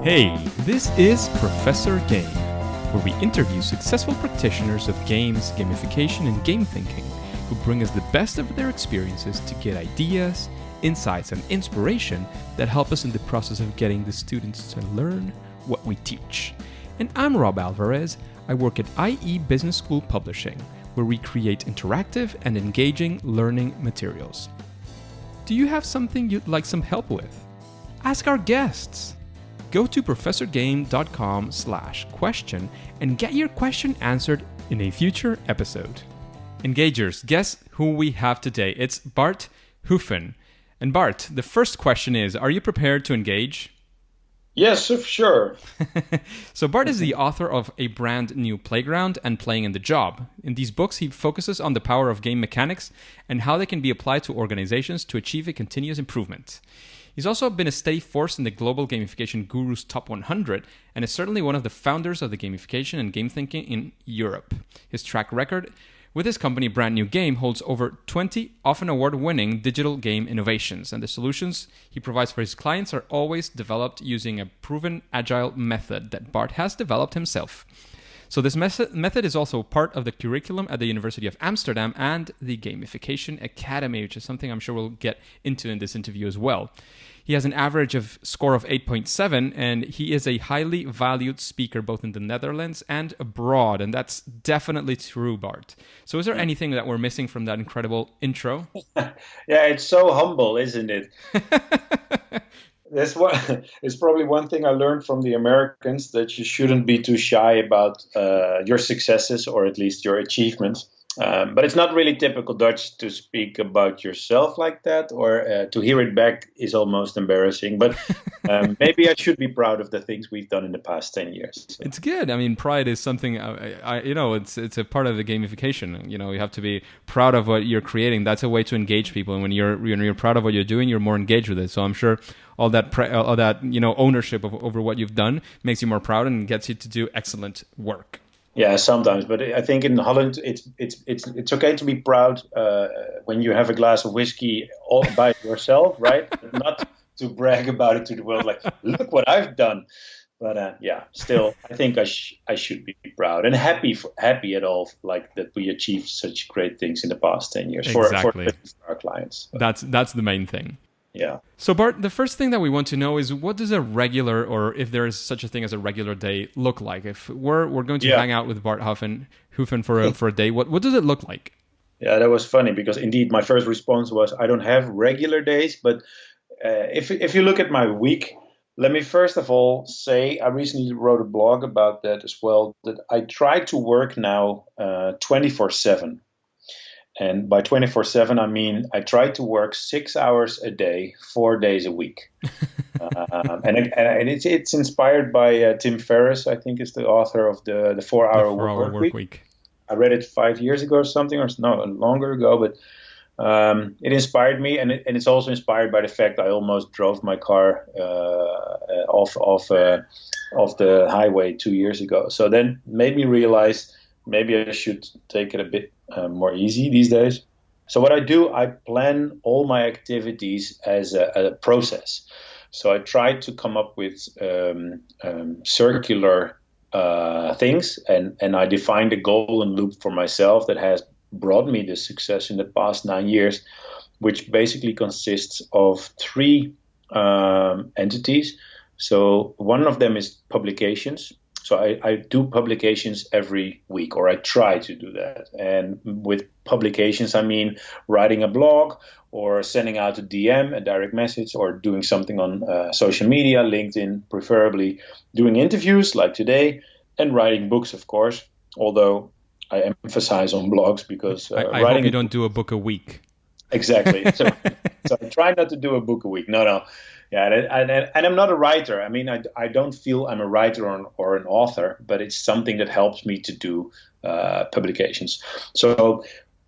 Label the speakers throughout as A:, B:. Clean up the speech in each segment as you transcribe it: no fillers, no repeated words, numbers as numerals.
A: Hey, this is Professor Game, where we interview successful practitioners of games, gamification, and game thinking who bring us the best of their experiences to get ideas, insights, and inspiration that help us in the process of getting the students to learn what we teach. And I'm Rob Alvarez. I work at IE Business School Publishing, where we create interactive and engaging learning materials. Do you have something you'd like some help with? Ask our guests. Go to professorgame.com/question and get your question answered in a future episode. Engagers, guess who we have today? It's Bart Hufen. And Bart, the first question is, are you prepared to engage?
B: Yes, sure.
A: So Bart is the author of A Brand New Playground and Playing in the Job. In these books, he focuses on the power of game mechanics and how they can be applied to organizations to achieve a continuous improvement. He's also been a steady force in the Global Gamification Gurus Top 100 and is certainly one of the founders of the gamification and game thinking in Europe. His track record with his company BrandNewGame holds over 20 often award-winning digital game innovations, and the solutions he provides for his clients are always developed using a proven agile method that Bart has developed himself. So this method is also part of the curriculum at the University of Amsterdam and the Gamification Academy, which is something I'm sure we'll get into in this interview as well. He has an average score of 8.7, and he is a highly valued speaker both in the Netherlands and abroad, and that's definitely true, Bart. So is there anything that we're missing from that incredible intro?
B: Yeah, it's so humble, isn't it? It's probably one thing I learned from the Americans, that you shouldn't be too shy about your successes, or at least your achievements. But it's not really typical Dutch to speak about yourself like that, or to hear it back is almost embarrassing. But maybe I should be proud of the things we've done in the past 10 years. So.
A: It's good. I mean, pride is something, it's a part of the gamification. You know, you have to be proud of what you're creating. That's a way to engage people. And when you're proud of what you're doing, you're more engaged with it. So I'm sure all that ownership over what you've done makes you more proud and gets you to do excellent work.
B: Yeah, sometimes, but I think in Holland it's okay to be proud when you have a glass of whiskey all by yourself, right? But not to brag about it to the world, like, look what I've done. But still, I think I should be proud and happy at all, like that we achieved such great things in the past 10 years
A: Exactly.
B: for our clients.
A: That's the main thing.
B: Yeah.
A: So Bart, the first thing that we want to know is, what does a regular, or if there is such a thing as a regular day, look like? If we're going to hang out with Bart Hufen for a day, what does it look like?
B: Yeah, that was funny, because indeed my first response was, I don't have regular days, but if you look at my week, let me first of all say I recently wrote a blog about that as well, that I try to work now 24/7. And by 24/7, I mean I try to work 6 hours a day, 4 days a week. And it's inspired by Tim Ferriss, I think is the author of the 4-hour work week. I read it 5 years ago or something, or no, longer ago. But it inspired me, and it's also inspired by the fact I almost drove my car off the highway 2 years ago. So then made me realize maybe I should take it a bit more easy these days. So what I do, I plan all my activities as a process. So I try to come up with circular things, and I defined a golden loop for myself that has brought me the success in the past 9 years, which basically consists of 3 entities. So one of them is publications. So I do publications every week, or I try to do that. And with publications, I mean writing a blog, or sending out a DM, a direct message, or doing something on social media, LinkedIn preferably, doing interviews like today, and writing books, of course, although I emphasize on blogs because
A: I hope you don't do a book a week.
B: Exactly. So I try not to do a book a week. No. Yeah, and I'm not a writer. I mean, I don't feel I'm a writer or an author, but it's something that helps me to do publications. So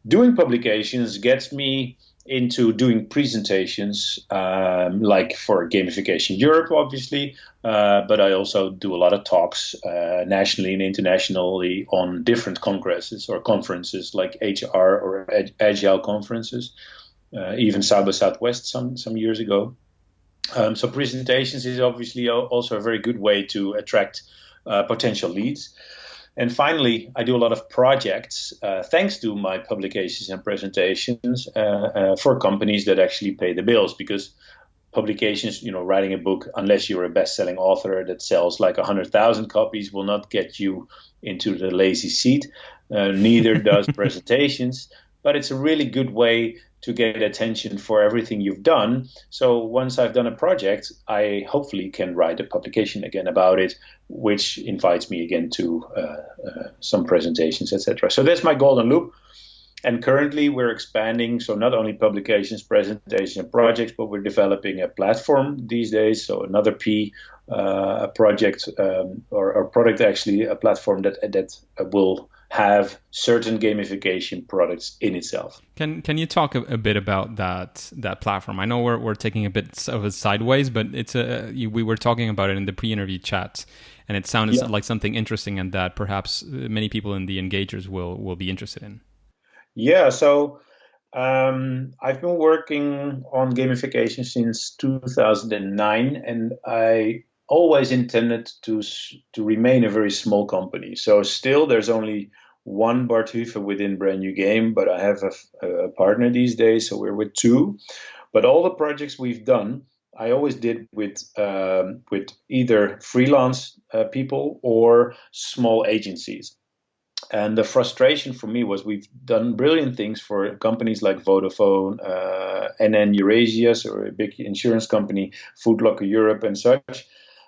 B: doing publications gets me into doing presentations, like for Gamification Europe, obviously, but I also do a lot of talks nationally and internationally on different congresses or conferences like HR or agile conferences, even South by Southwest some years ago. So presentations is obviously also a very good way to attract potential leads. And finally, I do a lot of projects thanks to my publications and presentations for companies that actually pay the bills, because publications, writing a book, unless you're a best-selling author that sells like 100,000 copies, will not get you into the lazy seat. Neither does presentations, but it's a really good way to get attention for everything you've done. So once I've done a project, I hopefully can write a publication again about it, which invites me again to some presentations, etc. So that's my golden loop. And currently we're expanding, so not only publications, presentations, and projects, but we're developing a platform these days. So another P, a project or product, actually, a platform that will have certain gamification products in itself.
A: Can you talk a bit about that platform? I know we're taking a bit of a sideways, but we were talking about it in the pre-interview chat, and it sounded like something interesting and that perhaps many people in the engagers will be interested in.
B: Yeah, so I've been working on gamification since 2009, and I always intended to remain a very small company. So still, there's only one Bart Hufen within BrandNewGame, but I have a partner these days, so we're with two. But all the projects we've done, I always did with either freelance people or small agencies. And the frustration for me was we've done brilliant things for companies like Vodafone, NN Eurasia, so a big insurance company, Foot Locker Europe and such.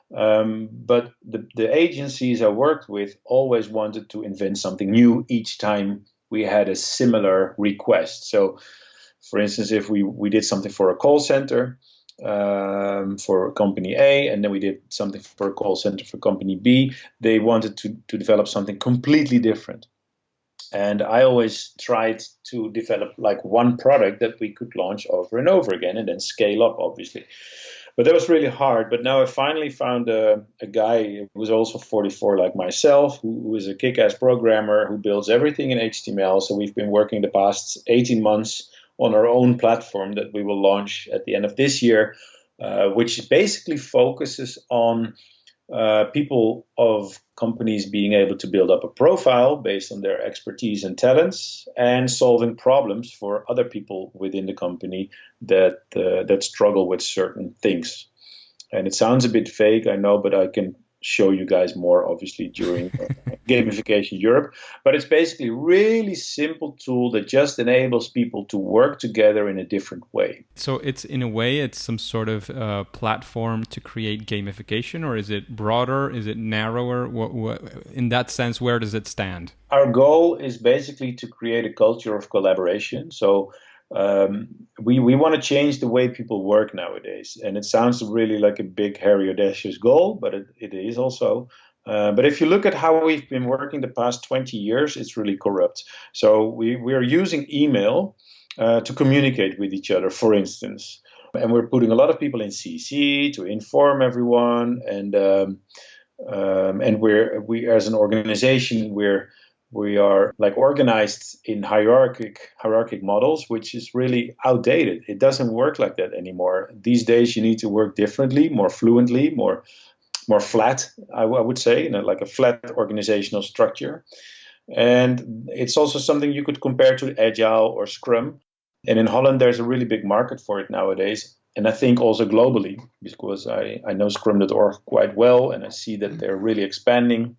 B: But the agencies I worked with always wanted to invent something new each time we had a similar request. So, for instance, if we did something for a call center, for company A, and then we did something for a call center for company B, they wanted to develop something completely different. And I always tried to develop like one product that we could launch over and over again and then scale up, obviously. But that was really hard. But now I finally found a guy who was also 44 like myself, who is a kick-ass programmer who builds everything in HTML. So we've been working the past 18 months on our own platform that we will launch at the end of this year, which basically focuses on people of companies being able to build up a profile based on their expertise and talents, and solving problems for other people within the company that struggle with certain things. And it sounds a bit vague, I know, but I can show you guys more, obviously, during Gamification Europe. But it's basically a really simple tool that just enables people to work together in a different way.
A: So it's, in a way, it's some sort of platform to create gamification, or is it broader? Is it narrower? In that sense, where does it stand?
B: Our goal is basically to create a culture of collaboration. So we want to change the way people work nowadays. And it sounds really like a big, hairy, audacious goal, but it is also. But if you look at how we've been working the past 20 years, it's really corrupt. So we are using email to communicate with each other, for instance. And we're putting a lot of people in CC to inform everyone. And we as an organization, we are like organized in hierarchic models, which is really outdated. It doesn't work like that anymore. These days, you need to work differently, more fluently, more flat, I would say, like a flat organizational structure. And it's also something you could compare to Agile or Scrum. And in Holland, there's a really big market for it nowadays. And I think also globally, because I know Scrum.org quite well, and I see that they're really expanding.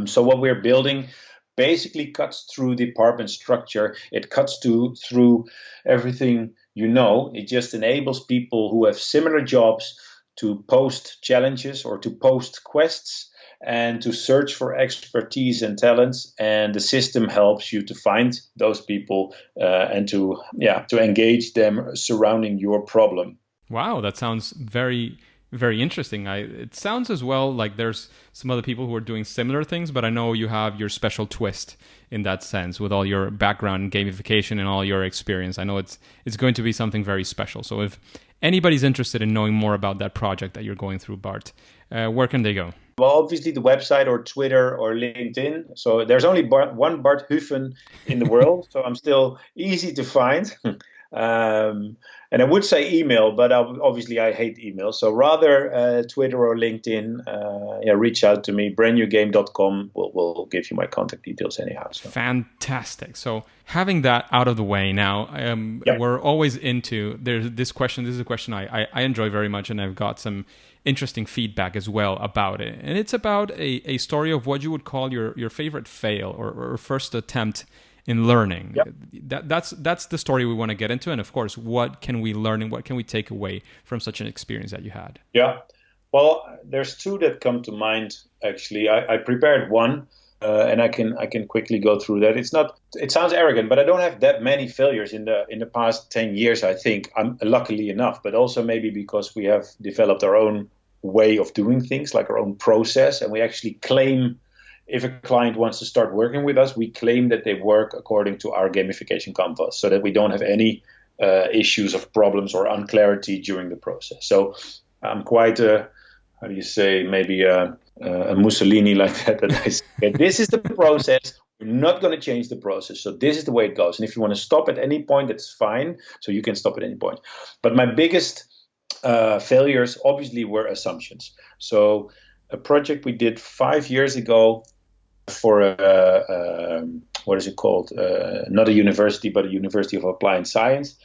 B: So what we're building basically cuts through department structure. It cuts through everything It just enables people who have similar jobs to post challenges or to post quests and to search for expertise and talents. And the system helps you to find those people and to engage them surrounding your problem.
A: Wow, that sounds very, very interesting. It sounds as well like there's some other people who are doing similar things, but I know you have your special twist in that sense with all your background in gamification and all your experience. I know it's going to be something very special. So if anybody's interested in knowing more about that project that you're going through, Bart, where can they go?
B: Well, obviously the website or Twitter or LinkedIn. So there's only one Bart Hufen in the world, so I'm still easy to find. And I would say email, but obviously I hate email. So rather Twitter or LinkedIn, reach out to me. BrandNewGame.com will give you my contact details anyhow. So.
A: Fantastic. So having that out of the way now, we're always into, there's this question. This is a question I enjoy very much, and I've got some interesting feedback as well about it. And it's about a story of what you would call your favorite fail or first attempt in learning. Yep. That's the story we want to get into. And of course, what can we learn and what can we take away from such an experience that you had?
B: Yeah. Well, there's two that come to mind, actually. I prepared one, and I can quickly go through that. It sounds arrogant, but I don't have that many failures in the past 10 years, I think. I'm luckily enough, but also maybe because we have developed our own way of doing things, like our own process, and we actually claim, if a client wants to start working with us, we claim that they work according to our gamification canvas, so that we don't have any issues of problems or unclarity during the process. So I'm quite how do you say, maybe a Mussolini like that I say, this is the process. We're not going to change the process. So this is the way it goes. And if you want to stop at any point, that's fine. So you can stop at any point. But my biggest failures obviously were assumptions. So a project we did 5 years ago for what is it called? Not a university, but a University of Applied Science.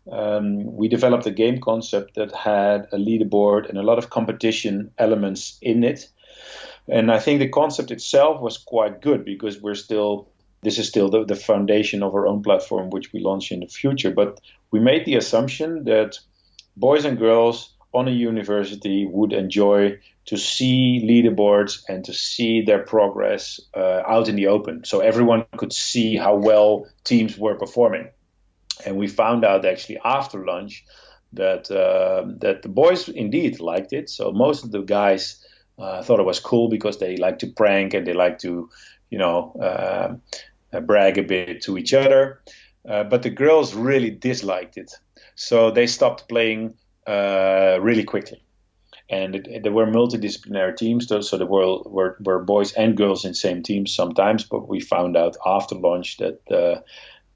B: We developed a game concept that had a leaderboard and a lot of competition elements in it. And I think the concept itself was quite good, because this is still the foundation of our own platform, which we launch in the future. But we made the assumption that boys and girls on a university would enjoy to see leaderboards and to see their progress out in the open. So everyone could see how well teams were performing. And we found out actually after lunch that the boys indeed liked it. So most of the guys thought it was cool because they like to prank and they like to, brag a bit to each other. But the girls really disliked it. So they stopped playing really quickly. And there were multidisciplinary teams, so there were boys and girls in same teams sometimes. But we found out after lunch that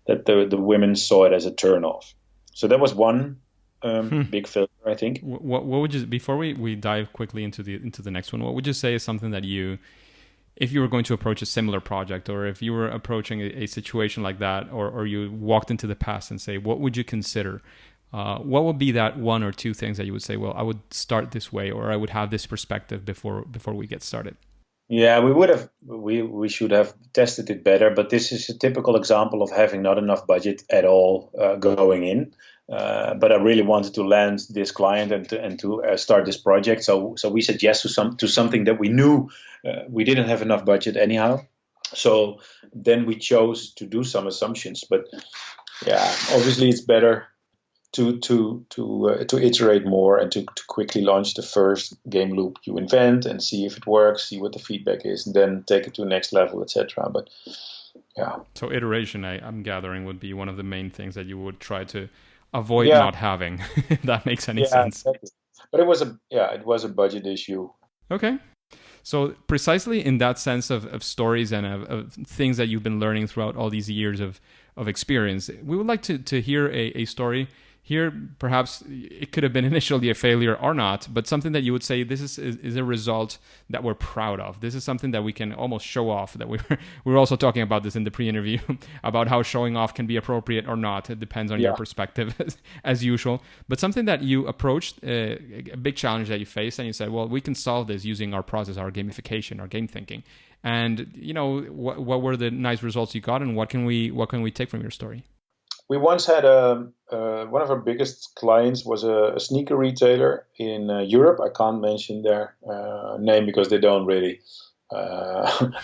B: the women saw it as a turn-off. So that was one big failure, I think.
A: What would you, before we dive quickly into the next one, what would you say is something that if you were going to approach a similar project, or if you were approaching a situation like that, or you walked into the past and say, what would you consider? What would be that one or two things that you would say, well, I would start this way, or I would have this perspective before we get started?
B: Yeah, we should have tested it better, but this is a typical example of having not enough budget at all going in. But I really wanted to land this client and to start this project. So we said yes to something that we knew we didn't have enough budget anyhow. So then we chose to do some assumptions. But yeah, obviously it's better to iterate more and to quickly launch the first game loop you invent and see if it works, see what the feedback is, and then take it to the next level, etc. But yeah.
A: So iteration, I'm gathering, would be one of the main things that you would try to avoid not having, if that makes any sense.
B: Exactly. But it was a budget issue.
A: Okay. So precisely in that sense of stories and of things that you've been learning throughout all these years of experience, we would like to hear a story. Here, perhaps it could have been initially a failure or not, but something that you would say, this is a result that we're proud of. This is something that we can almost show off. That we were also talking about this in the pre-interview, about how showing off can be appropriate or not. It depends on your perspective, as usual. But something that you approached, a big challenge that you faced, and you said, well, we can solve this using our process, our gamification, our game thinking. And what were the nice results you got, and what can we take from your story?
B: We once had one of our biggest clients was a sneaker retailer in Europe. I can't mention their name because they don't really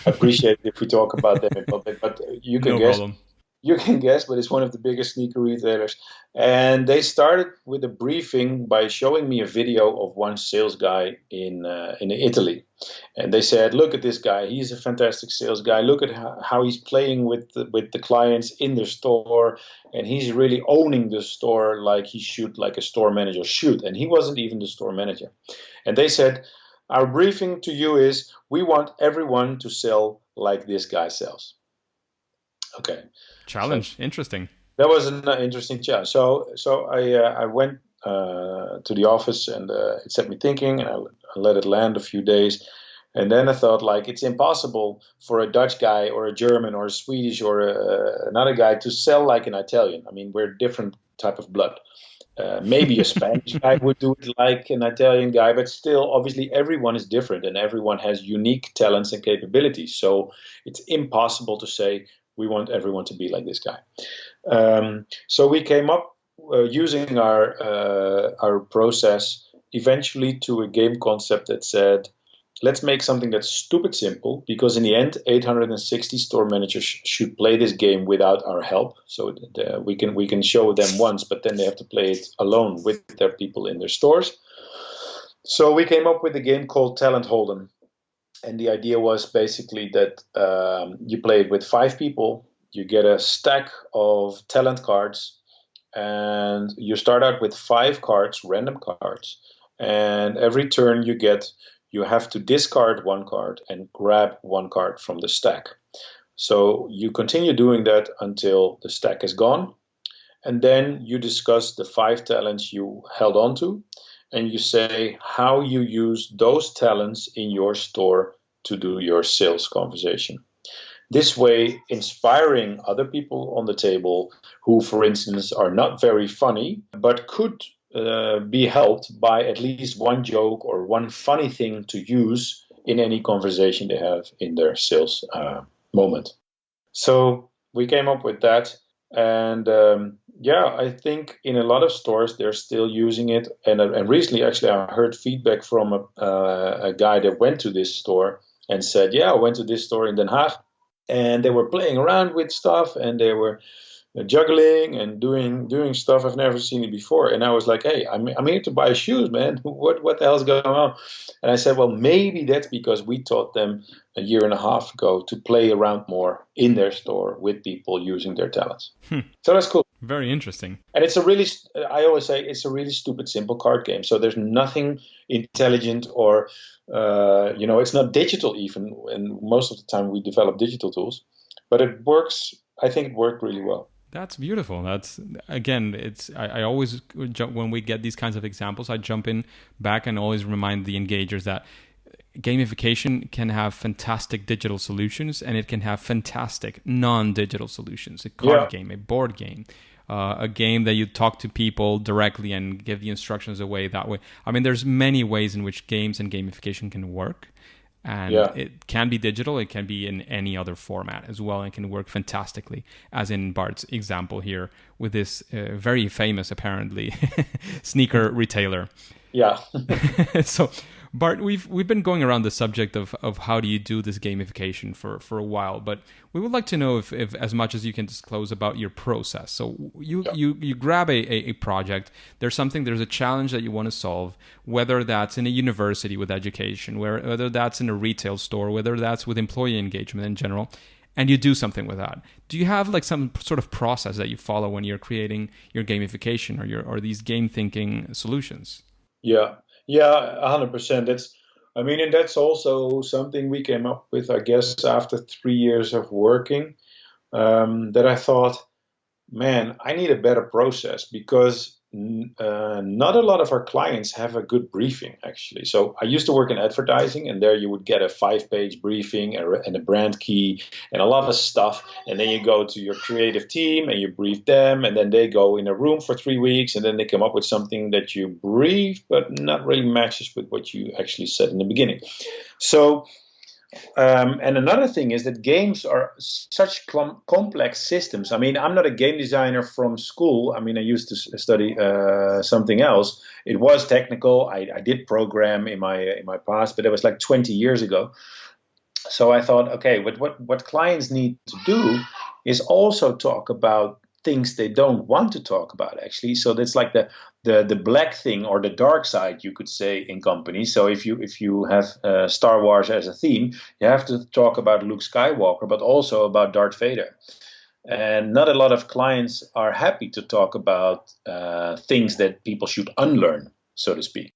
B: appreciate it if we talk about them in public. But you can guess. Problem. You can guess, but it's one of the biggest sneaker retailers. And they started with a briefing by showing me a video of one sales guy in Italy. And they said, look at this guy. He's a fantastic sales guy. Look at how he's playing with the clients in the store. And he's really owning the store like he should, like a store manager should. And he wasn't even the store manager. And they said, our briefing to you is, we want everyone to sell like this guy sells. Okay.
A: Challenge. So, interesting.
B: That was an interesting chat. So I went to the office, and it set me thinking, and I let it land a few days. And then I thought, like, it's impossible for a Dutch guy or a German or a Swedish or another guy to sell like an Italian. I mean, we're a different type of blood. Maybe a Spanish guy would do it like an Italian guy, but still, obviously, everyone is different and everyone has unique talents and capabilities. So it's impossible to say we want everyone to be like this guy. So we came up using our process eventually to a game concept that said, let's make something that's stupid simple, because in the end, 860 store managers should play this game without our help. So we can show them once, but then they have to play it alone with their people in their stores. So we came up with a game called Talent Hold'em. And the idea was basically that you play it with 5 people, you get a stack of talent cards, and you start out with 5 cards, random cards. And every turn you have to discard 1 card and grab 1 card from the stack. So you continue doing that until the stack is gone. And then you discuss the 5 talents you held on to, and you say how you use those talents in your store to do your sales conversation. This way, inspiring other people on the table who, for instance, are not very funny, but could be helped by at least 1 joke or 1 funny thing to use in any conversation they have in their sales moment. So we came up with that, and I think in a lot of stores they're still using it. And recently, actually, I heard feedback from a guy that went to this store and said, "Yeah, I went to this store in Den Haag, and they were playing around with stuff, and they were juggling and doing stuff I've never seen it before." And I was like, "Hey, I'm here to buy shoes, man. What the hell's going on?" And I said, "Well, maybe that's because we taught them a year and a half ago to play around more in their store with people using their talents." So that's cool.
A: Very interesting.
B: And I always say it's a really stupid, simple card game. So there's nothing intelligent or, it's not digital even. And most of the time we develop digital tools, but it works. I think it worked really well.
A: That's beautiful. That's, again, I always jump when we get these kinds of examples. I jump in back and always remind the engagers that gamification can have fantastic digital solutions, and it can have fantastic non-digital solutions. A card game, a board game, a game that you talk to people directly and give the instructions away that way. I mean, there's many ways in which games and gamification can work. And it can be digital, it can be in any other format as well, and it can work fantastically, as in Bart's example here with this very famous, apparently, sneaker retailer.
B: Yeah.
A: So, Bart, we've been going around the subject of how do you do this gamification for a while, but we would like to know if as much as you can disclose about your process. So you grab a project, there's a challenge that you want to solve, whether that's in a university with education, whether that's in a retail store, whether that's with employee engagement in general, and you do something with that. Do you have like some sort of process that you follow when you're creating your gamification or these game thinking solutions?
B: Yeah, 100%. And that's also something we came up with, I guess, after 3 years of working, that I thought, man, I need a better process, because not a lot of our clients have a good briefing, actually. So I used to work in advertising, and there you would get a 5-page briefing and a brand key and a lot of stuff. And then you go to your creative team and you brief them, and then they go in a room for 3 weeks, and then they come up with something that you brief, but not really matches with what you actually said in the beginning. So and another thing is that games are such complex systems. I mean, I'm not a game designer from school. I mean, I used to study something else. It was technical. I did program in my past, but it was like 20 years ago. So I thought, okay, what clients need to do is also talk about things they don't want to talk about, actually. So that's like the black thing, or the dark side, you could say, in companies. So if you have Star Wars as a theme, you have to talk about Luke Skywalker, but also about Darth Vader. And not a lot of clients are happy to talk about things that people should unlearn, so to speak.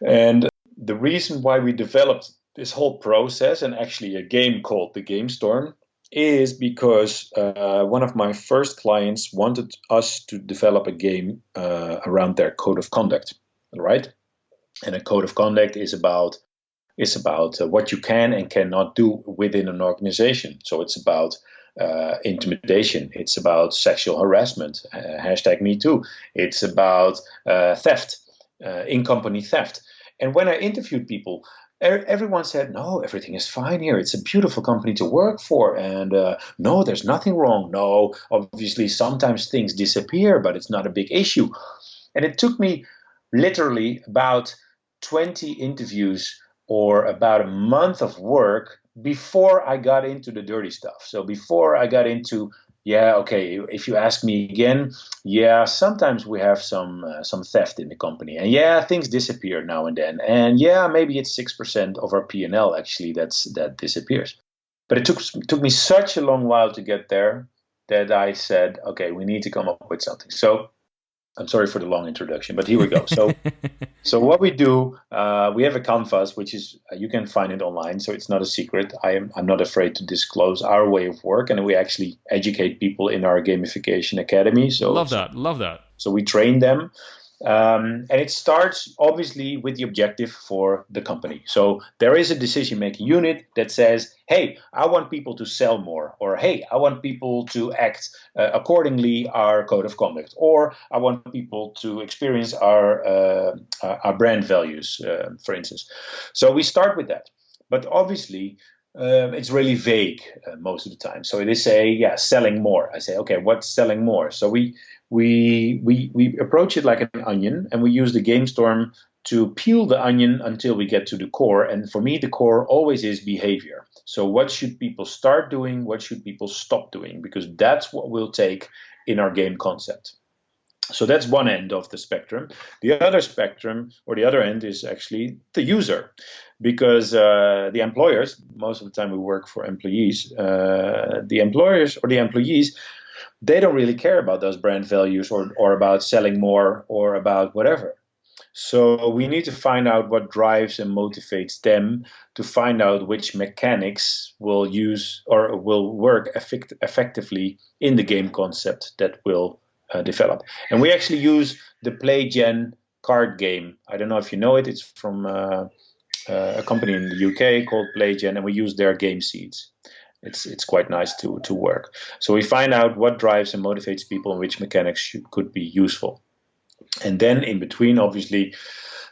B: And the reason why we developed this whole process, and actually a game called the Game Storm, is because one of my first clients wanted us to develop a game around their code of conduct, right? And a code of conduct is about what you can and cannot do within an organization. So it's about intimidation. It's about sexual harassment. Hashtag Me Too. It's about theft, in-company theft. And when I interviewed people, everyone said, no, everything is fine here. It's a beautiful company to work for. And no, there's nothing wrong. No, obviously, sometimes things disappear, but it's not a big issue. And it took me literally about 20 interviews or about a month of work before I got into the dirty stuff. So before I got into, yeah, okay, if you ask me again, yeah, sometimes we have some theft in the company, and yeah, things disappear now and then, and yeah, maybe it's 6% of our P&L actually that disappears. But it took me such a long while to get there that I said, okay, we need to come up with something. So I'm sorry for the long introduction, but here we go. So what we do, we have a canvas, which is you can find it online, so it's not a secret. I'm not afraid to disclose our way of work, and we actually educate people in our Gamification Academy. So
A: love that.
B: So we train them. And it starts obviously with the objective for the company. So there is a decision-making unit that says, hey, I want people to sell more, or hey, I want people to act accordingly our code of conduct, or I want people to experience our brand values, for instance. So we start with that. But obviously, it's really vague most of the time. So they say, yeah, selling more. I say, okay, what's selling more? So we approach it like an onion, and we use the game storm to peel the onion until we get to the core. And for me, the core always is behavior. So what should people start doing? What should people stop doing? Because that's what we'll take in our game concept. So that's one end of the spectrum. The other spectrum, or the other end, is actually the user. Because the employers, most of the time we work for employees, the employers or the employees, they don't really care about those brand values or about selling more or about whatever. So we need to find out what drives and motivates them, to find out which mechanics will use or will work effectively in the game concept that will develop. And we actually use the PlayGen card game. I don't know if you know it. It's from a company in the UK called PlayGen, and we use their game seeds. It's quite nice to work. So we find out what drives and motivates people and which mechanics could be useful. And then in between, obviously,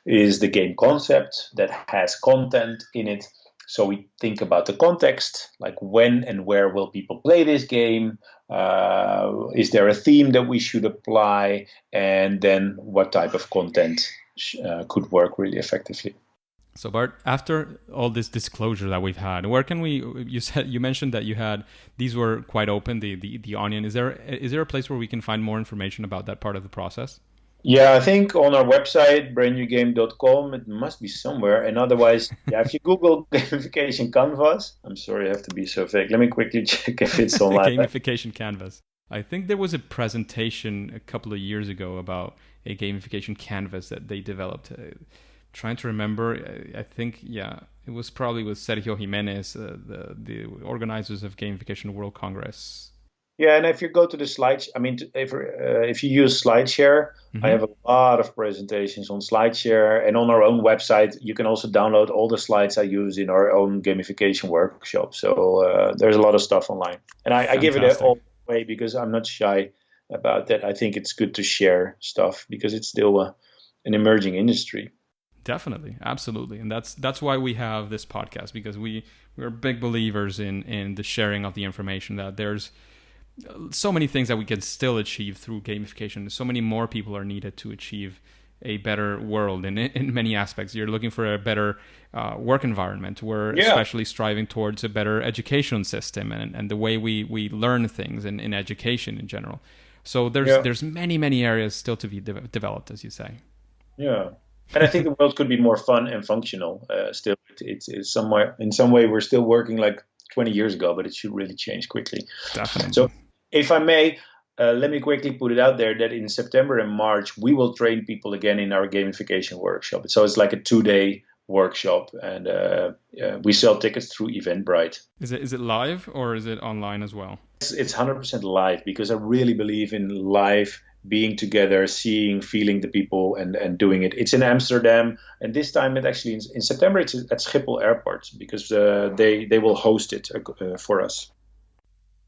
B: is the game concept that has content in it. So we think about the context, like when and where will people play this game? Is there a theme that we should apply? And then what type of content could work really effectively?
A: So Bart, after all this disclosure that we've had, where can we? You mentioned that these were quite open. The onion. Is there a place where we can find more information about that part of the process?
B: Yeah, I think on our website, BrandNewGame.com, it must be somewhere. And otherwise, yeah, if you Google Gamification Canvas, I'm sorry I have to be so vague. Let me quickly check if it's online.
A: Gamification Canvas. I think there was a presentation a couple of years ago about a gamification canvas that they developed. Trying to remember, I think, yeah, it was probably with Sergio Jimenez, the organizers of Gamification World Congress.
B: Yeah, and if you go to the slides, I mean, if you use SlideShare, I have a lot of presentations on SlideShare, and on our own website, you can also download all the slides I use in our own gamification workshop. So there's a lot of stuff online, and I give it all away because I'm not shy about that. I think it's good to share stuff because it's still an emerging industry.
A: Definitely, absolutely, and that's why we have this podcast, because we're big believers in the sharing of the information. That there's so many things that we can still achieve through gamification. So many more people are needed to achieve a better world in many aspects. You're looking for a better work environment. We're especially striving towards a better education system and the way we learn things in education in general. So there's many areas still to be developed, as you say.
B: Yeah. And I think the world could be more fun and functional. Still, it's somewhere in some way we're still working like 20 years ago, but it should really change quickly.
A: Definitely.
B: So, if I may, let me quickly put it out there that in September and March we will train people again in our gamification workshop. So it's like a 2-day workshop, and we sell tickets through Eventbrite.
A: Is it live or is it online as well?
B: It's 100% live, because I really believe in live, being together, seeing, feeling the people, and doing it. It's in Amsterdam, and this time in September it's at Schiphol Airport, because they will host it for us.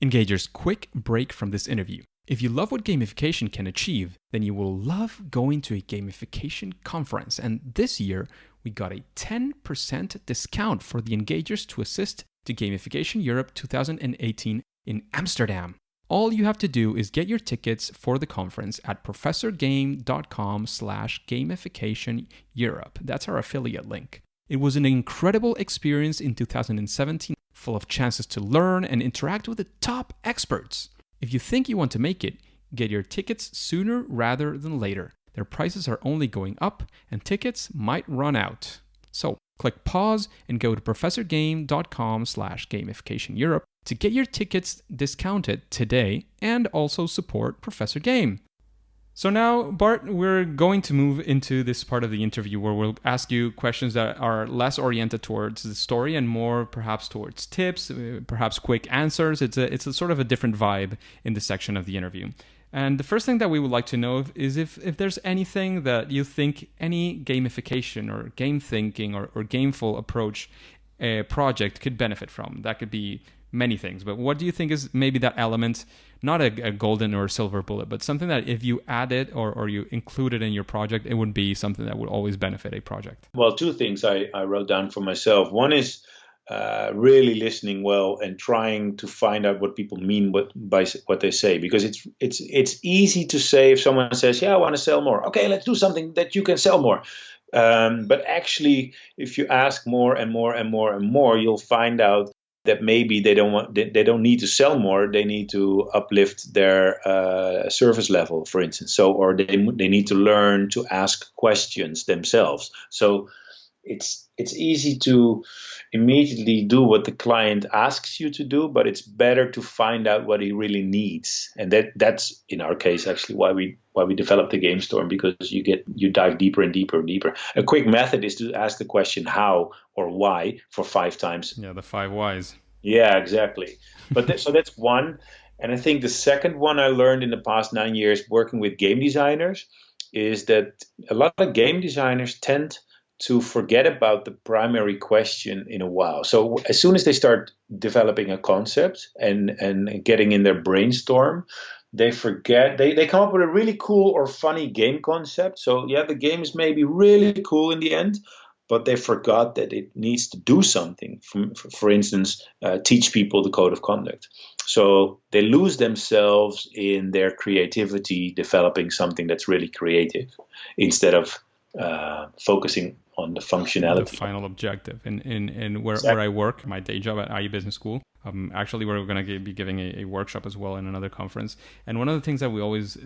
A: Engagers, quick break from this interview. If you love what gamification can achieve, then you will love going to a gamification conference. And this year, we got a 10% discount for the Engagers to assist to Gamification Europe 2018 in Amsterdam. All you have to do is get your tickets for the conference at professorgame.com/gamificationeurope. That's our affiliate link. It was an incredible experience in 2017, full of chances to learn and interact with the top experts. If you think you want to make it, get your tickets sooner rather than later. Their prices are only going up and tickets might run out. So click pause and go to professorgame.com/gamificationeurope to get your tickets discounted today and also support Professor Game. So now, Bart, we're going to move into this part of the interview where we'll ask you questions that are less oriented towards the story and more perhaps towards tips, perhaps quick answers. It's a sort of a different vibe in this section of the interview. And the first thing that we would like to know is if there's anything that you think any gamification or game thinking or gameful approach project could benefit from. That could be many things, but what do you think is maybe that element, not a golden or silver bullet, but something that if you add it or you include it in your project, it would be something that would always benefit a project?
B: Well, two things I wrote down for myself. One is really listening well and trying to find out what people mean by what they say, because it's easy to say if someone says, yeah, I want to sell more. Okay, let's do something that you can sell more. But actually, if you ask more and more and more and more, you'll find out that maybe they don't need to sell more. They need to uplift their service level, for instance. So, or they need to learn to ask questions themselves. So it's easy to immediately do what the client asks you to do, but it's better to find out what he really needs. And that's in our case actually why we developed the Game Storm, because you dive deeper and deeper and deeper. A quick method is to ask the question how or why for 5 times.
A: Yeah, the 5 whys.
B: Yeah, exactly. But so that's one. And I think the second one I learned in the past 9 years working with game designers is that a lot of game designers tend to forget about the primary question in a while. So as soon as they start developing a concept and getting in their brainstorm, they forget, they come up with a really cool or funny game concept. So yeah, the game is maybe really cool in the end, but they forgot that it needs to do something. For instance, teach people the code of conduct. So they lose themselves in their creativity, developing something that's really creative, instead of focusing on the functionality.
A: The final objective. And where I work, my day job at IE Business School, actually we're going to be giving a workshop as well in another conference. And one of the things that we always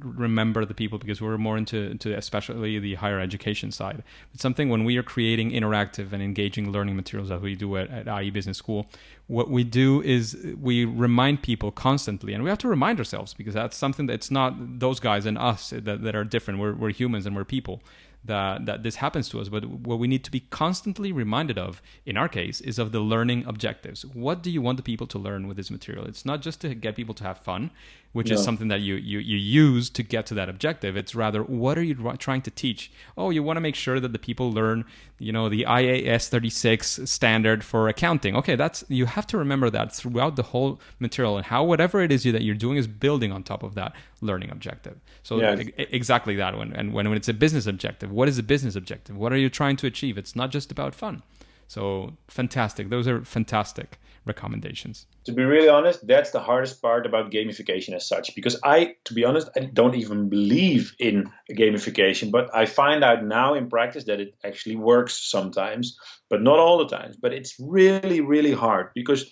A: remember the people, because we're more into especially the higher education side, it's something when we are creating interactive and engaging learning materials that we do at IE Business School, what we do is we remind people constantly, and we have to remind ourselves, because that's something that's not those guys and us that are different. We're humans and we're people. That this happens to us, but what we need to be constantly reminded of, in our case, is of the learning objectives. What do you want the people to learn with this material? It's not just to get people to have fun, which is something that you use to get to that objective. It's rather, what are you trying to teach? Oh, you want to make sure that the people learn, the IAS 36 standard for accounting. Okay, you have to remember that throughout the whole material, and how whatever it is that you're doing is building on top of that learning objective. So exactly that one. And when it's a business objective, what is a business objective? What are you trying to achieve? It's not just about fun. So fantastic. Those are fantastic recommendations.
B: To be really honest, that's the hardest part about gamification as such, because to be honest, I don't even believe in gamification, but I find out now in practice that it actually works sometimes, but not all the times. But it's really, really hard, because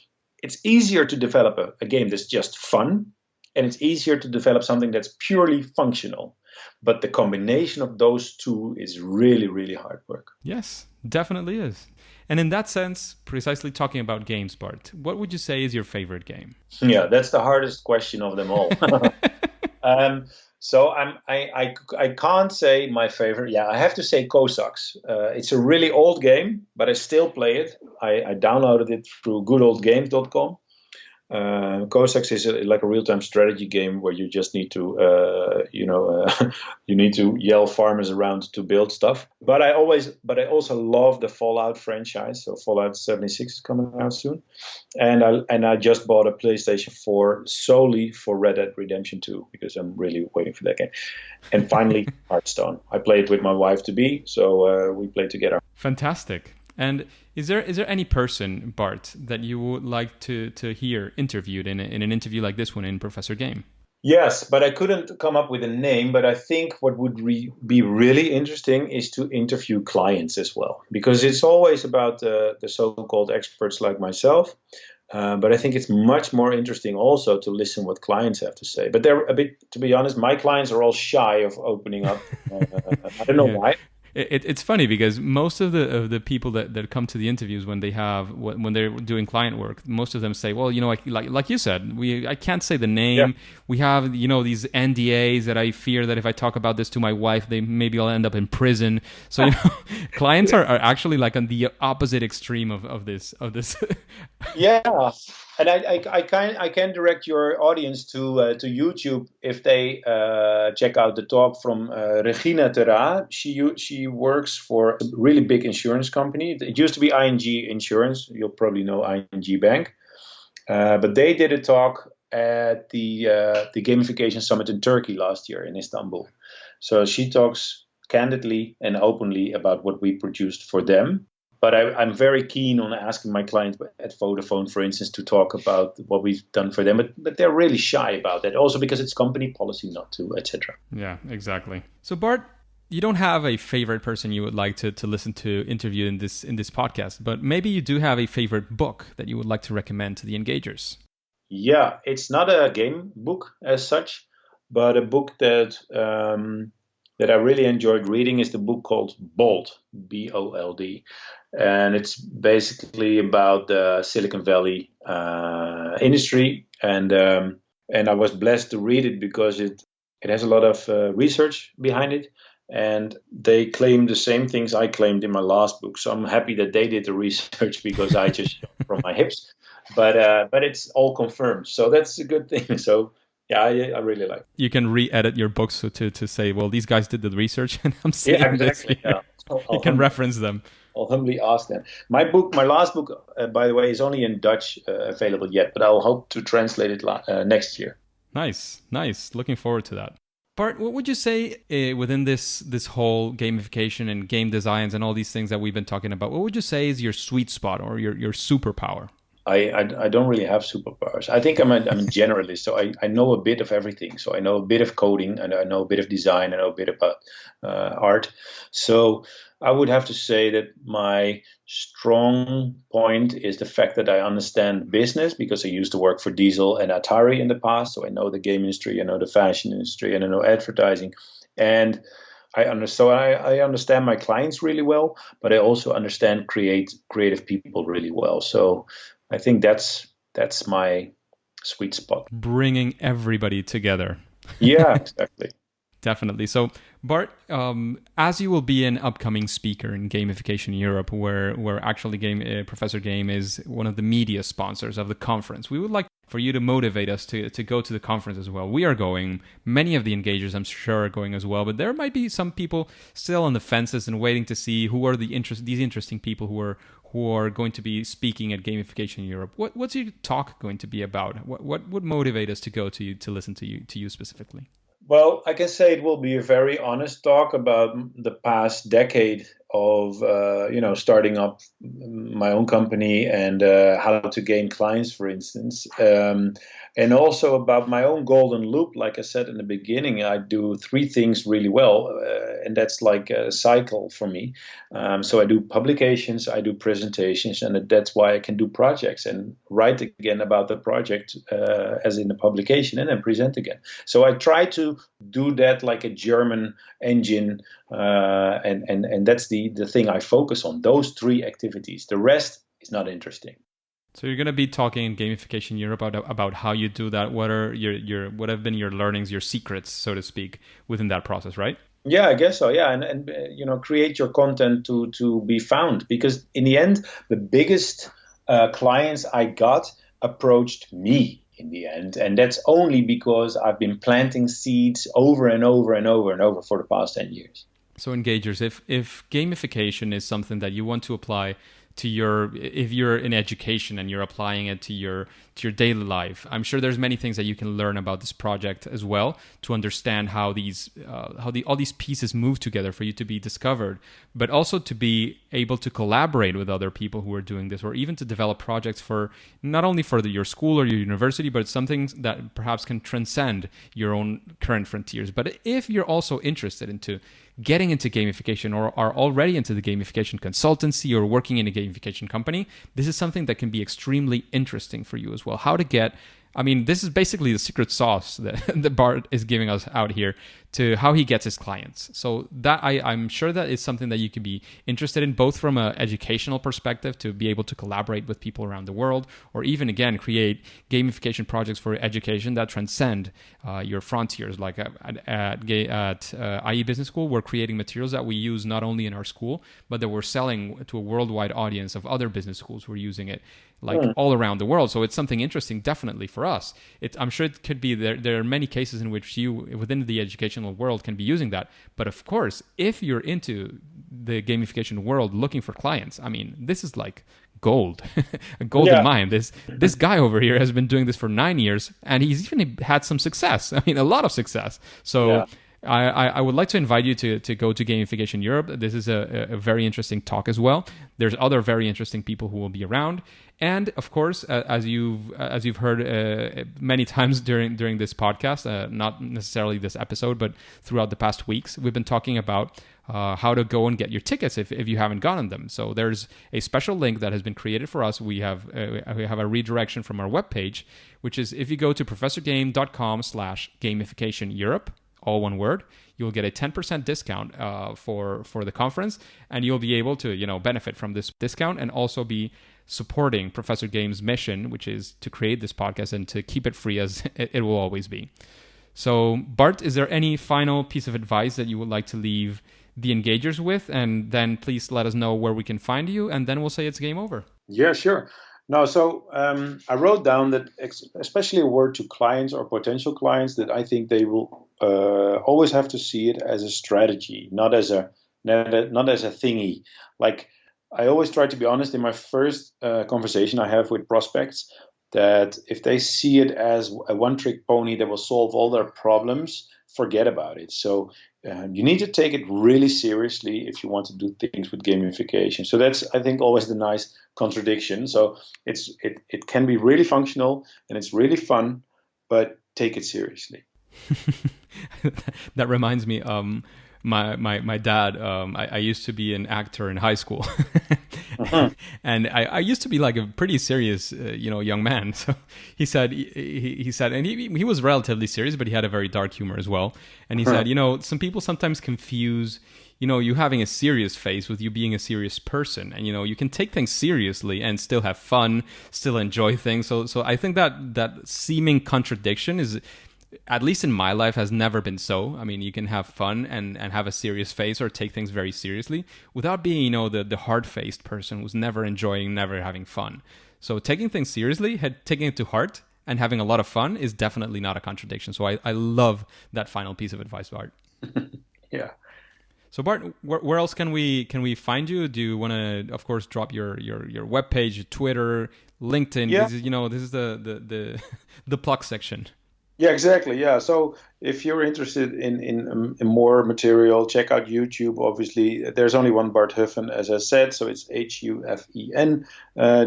B: it's easier to develop a game that's just fun, and it's easier to develop something that's purely functional. But the combination of those two is really, really hard work.
A: Yes, definitely is. And in that sense, precisely talking about games, Bart, what would you say is your favorite game?
B: Yeah, that's the hardest question of them all. So I can't say my favorite. Yeah, I have to say Cossacks. It's a really old game, but I still play it. I downloaded it through goodoldgames.com. Cossacks is like a real-time strategy game where you just need to, you need to yell farmers around to build stuff. But I also love the Fallout franchise. So Fallout 76 is coming out soon, and I just bought a PlayStation 4 solely for Red Dead Redemption 2 because I'm really waiting for that game. And finally, Hearthstone. I played with my wife to be, so we played together.
A: Fantastic. And is there any person, Bart, that you would like to hear interviewed in an interview like this one in Professor Game?
B: Yes, but I couldn't come up with a name. But I think what would be really interesting is to interview clients as well, because it's always about the so-called experts like myself. But I think it's much more interesting also to listen what clients have to say. But they're a bit, to be honest, my clients are all shy of opening up. I don't know why.
A: It's funny because most of the people that come to the interviews when they're doing client work, most of them say, well, like you said, I can't say the name. Yeah. We have these NDAs that I fear that if I talk about this to my wife, maybe I'll end up in prison. So clients are actually like on the opposite extreme of this.
B: Yeah. And I can direct your audience to YouTube if they check out the talk from Regina Terra. She works for a really big insurance company. It used to be ING Insurance. You'll probably know ING Bank. But they did a talk at the Gamification Summit in Turkey last year in Istanbul. So she talks candidly and openly about what we produced for them. But I'm very keen on asking my clients at Vodafone, for instance, to talk about what we've done for them. But they're really shy about that, also because it's company policy not to, etc.
A: Yeah, exactly. So Bart, you don't have a favorite person you would like to listen to interview in this podcast, but maybe you do have a favorite book that you would like to recommend to the engagers.
B: Yeah, it's not a game book as such, but a book that I really enjoyed reading is the book called Bold, B-O-L-D. And it's basically about the Silicon Valley industry. And I was blessed to read it because it has a lot of research behind it. And they claim the same things I claimed in my last book. So I'm happy that they did the research because I just from my hips. But it's all confirmed. So that's a good thing. So yeah, I really like it.
A: You can re-edit your books to say, well, these guys did the research and I'm saying
B: exactly,
A: this here. Yeah. You can reference them.
B: I'll humbly ask them. My last book, by the way, is only in Dutch available yet, but I'll hope to translate it next year.
A: Nice. Looking forward to that. Bart, what would you say within this whole gamification and game designs and all these things that we've been talking about, what would you say is your sweet spot or your superpower?
B: I don't really have superpowers. I think I'm a generalist, so I know a bit of everything. So I know a bit of coding, and I know a bit of design, I know a bit about art. So I would have to say that my strong point is the fact that I understand business because I used to work for Diesel and Atari in the past. So I know the game industry, I know the fashion industry, and I know advertising. And I understand my clients really well, but I also understand creative people really well. So I think that's my sweet spot.
A: Bringing everybody together.
B: Yeah, exactly.
A: Definitely. So, Bart, as you will be an upcoming speaker in Gamification Europe, where actually Professor Game is one of the media sponsors of the conference, we would like for you to motivate us to go to the conference as well. We are going. Many of the engagers, I'm sure, are going as well. But there might be some people still on the fences and waiting to see who are these interesting people who are going to be speaking at Gamification Europe. What's your talk going to be about? What would motivate us to go to you, to listen to you specifically?
B: Well, I can say it will be a very honest talk about the past decade of starting up my own company and how to gain clients, for instance, and also about my own golden loop. Like I said in the beginning, I do three things really well, and that's like a cycle for me. So I do publications, I do presentations, and that's why I can do projects and write again about the project as in the publication and then present again. So I try to do that like a German engine, and that's the thing I focus on, those three activities. The rest is not interesting.
A: So you're going to be talking in Gamification Europe about how you do that. What are what have been your learnings, your secrets, so to speak, within that process, right?
B: Yeah, I guess so. Yeah, and create your content to be found, because in the end, the biggest clients I got approached me in the end, and that's only because I've been planting seeds over and over and over and over for the past 10 years.
A: So engagers, if gamification is something that you want to apply to if you're in education and you're applying it to your daily life, I'm sure there's many things that you can learn about this project as well to understand how all these pieces move together for you to be discovered, but also to be able to collaborate with other people who are doing this, or even to develop projects for not only for your school or your university, but something that perhaps can transcend your own current frontiers. But if you're also interested into getting into gamification, or are already into the gamification consultancy or working in a gamification company, this is something that can be extremely interesting for you as well. How to get, I mean, this is basically the secret sauce that, that Bart is giving us out here to how he gets his clients. So that I'm sure that is something that you could be interested in, both from an educational perspective to be able to collaborate with people around the world, or even, again, create gamification projects for education that transcend your frontiers. Like at IE Business School, we're creating materials that we use not only in our school, but that we're selling to a worldwide audience of other business schools who are using it all around the world. So it's something interesting, definitely, for us. I'm sure it could be there are many cases in which you, within the educational world, can be using that. But of course, if you're into the gamification world looking for clients, I mean, this is like gold, a golden mine. This guy over here has been doing this for 9 years, and he's even had some success. I mean, a lot of success. So I would like to invite you to go to Gamification Europe. This is a very interesting talk as well. There's other very interesting people who will be around. And of course, as you've heard many times during this podcast, not necessarily this episode, but throughout the past weeks, we've been talking about how to go and get your tickets if you haven't gotten them. So there's a special link that has been created for us. We have a redirection from our webpage, which is if you go to professorgame.com/gamification Europe, all one word, you'll get a 10% discount for the conference, and you'll be able to benefit from this discount and also be supporting Professor Game's mission, which is to create this podcast and to keep it free as it will always be. So, Bart, is there any final piece of advice that you would like to leave the engagers with? And then please let us know where we can find you, and then we'll say it's game over.
B: Yeah, sure. No, so I wrote down that especially a word to clients or potential clients, that I think they will always have to see it as a strategy, not as a thingy. Like, I always try to be honest in my first conversation I have with prospects, that if they see it as a one-trick pony that will solve all their problems, forget about it. So you need to take it really seriously if you want to do things with gamification. So that's, I think, always the nice contradiction. So it can be really functional and it's really fun, but take it seriously.
A: That reminds me, my dad, I used to be an actor in high school. And I used to be like a pretty serious, young man. So he said, and he was relatively serious, but he had a very dark humor as well. And he said, some people sometimes confuse, you having a serious face with you being a serious person. And, you can take things seriously and still have fun, still enjoy things. So I think that seeming contradiction is, at least in my life, has never been so. I mean, you can have fun and have a serious face or take things very seriously without being, the hard-faced person who's never enjoying, never having fun. So taking things seriously, taking it to heart, and having a lot of fun is definitely not a contradiction. So I love that final piece of advice, Bart.
B: Yeah.
A: So Bart, where else can we find you? Do you want to, of course, drop your webpage, Twitter, LinkedIn?
B: Yeah.
A: This is the plug section.
B: Yeah, exactly. Yeah. So if you're interested in more material, check out YouTube. Obviously, there's only one Bart Hufen, as I said. So it's Hufen.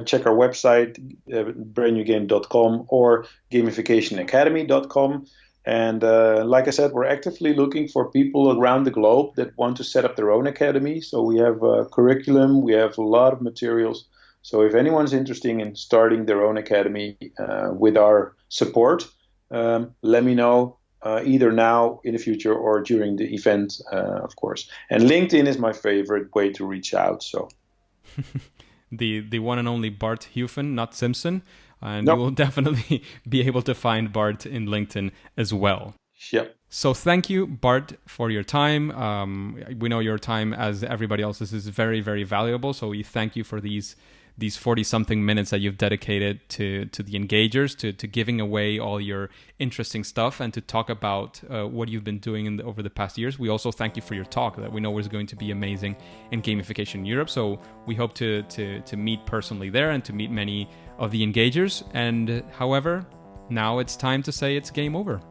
B: Check our website, BrandNewGame.com or GamificationAcademy.com. And like I said, we're actively looking for people around the globe that want to set up their own academy. So we have a curriculum. We have a lot of materials. So if anyone's interested in starting their own academy with our support, let me know either now, in the future, or during the event, of course. And LinkedIn is my favorite way to reach out. So,
A: the one and only Bart Hufen, not Simpson. And
B: Nope.
A: you will definitely be able to find Bart in LinkedIn as well.
B: Yep.
A: So thank you, Bart, for your time. We know your time, as everybody else's, is very, very valuable. So we thank you for these 40-something minutes that you've dedicated to the engagers, to giving away all your interesting stuff, and to talk about what you've been doing over the past years. We also thank you for your talk that we know is going to be amazing in Gamification in Europe. So we hope to meet personally there and to meet many of the engagers. And however, now it's time to say it's game over.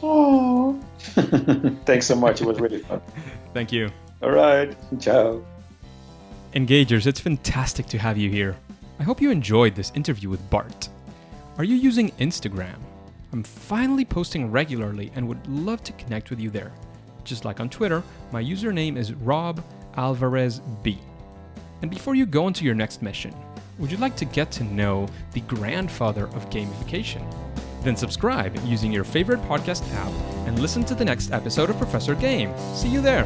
B: Oh, thanks so much. It was really fun.
A: Thank you.
B: All right. Ciao.
A: Engagers, it's fantastic to have you here. I hope you enjoyed this interview with Bart. Are you using Instagram? I'm finally posting regularly and would love to connect with you there. Just like on Twitter, my username is RobAlvarezB. And before you go into your next mission, would you like to get to know the grandfather of gamification? Then subscribe using your favorite podcast app and listen to the next episode of Professor Game. See you there!